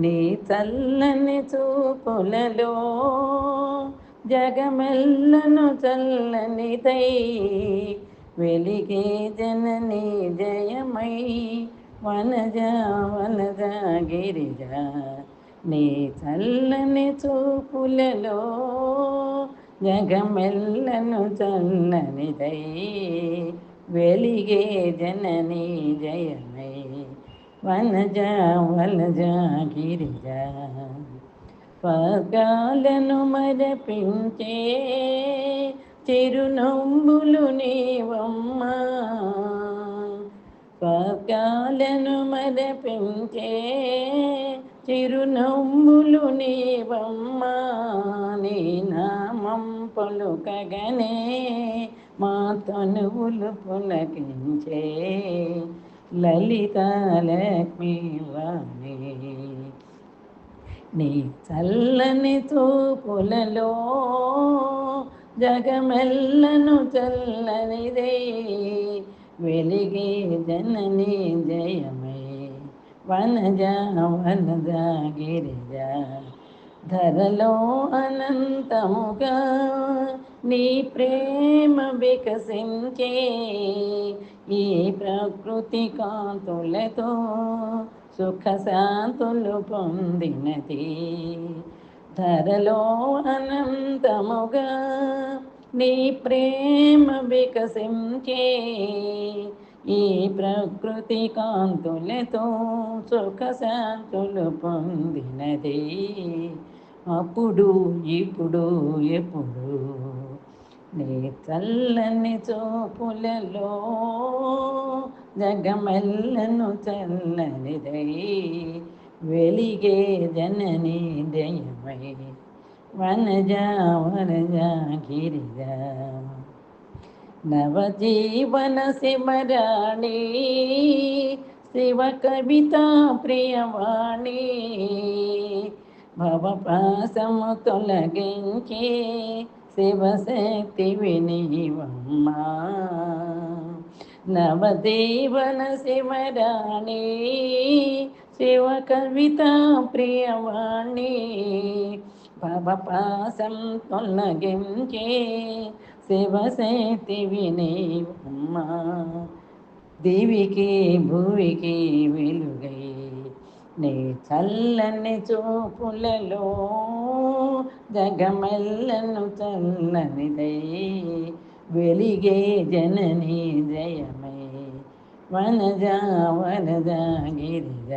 నీ చల్లని చూపులలో జగమెల్లను చల్లనిదై వెలిగే జనని జయమై వనజ వనజ గిరిజ. నీ చల్లని చూపులలో జగమెల్లను చల్లనిదై వెలిగే జనని జయమై వనజ వనజ గిరిజ. పగాలను మరపించే చిరునవ్వులు నీవమ్మా, పగాలను మరపించే చిరునవ్వులు నీవమ్మా. నీ నామం పలుకగనే మా తనువులు పులకించే లలిత లక్ష్మీ వాణి. నీ చల్లని చూపులలో జగమెల్లను చల్లనిదై వెలిగే జనని జయమై వనజ వనజ గిరిజ. ధరలో అనంతముగా నీ ప్రేమ వికసించే ఈ ప్రకృతి కాంతులతో సుఖ శాంతులు పొందినది. ధరలో అనంతముగా నీ ప్రేమ వికసించే ఈ ప్రకృతి కాంతులతో సుఖ శాంతులు పొందినది. అప్పుడు ఇప్పుడు ఎప్పుడు నీ చల్లని చూపులలో జగమెల్లను చల్లనిదై వెలిగే జనని జయమై వనజ వనజ గిరిజ. నవజీవన శివరాణి శివ కవిత ప్రియవాణి, భవపాసము తొలగించే శివశక్తివి నీవమ్మా. నవజీవన శివరాణి శివ కవిత ప్రియవాణి, భవపాసం తొలగించే శివశక్తివి నీవమ్మా. దివికి భువికి వెలుగై నీ చల్లని చూపులలో జగమెల్లను చల్లనిదై వెలిగే జనని జయమై వనజ వనజ గిరిజ.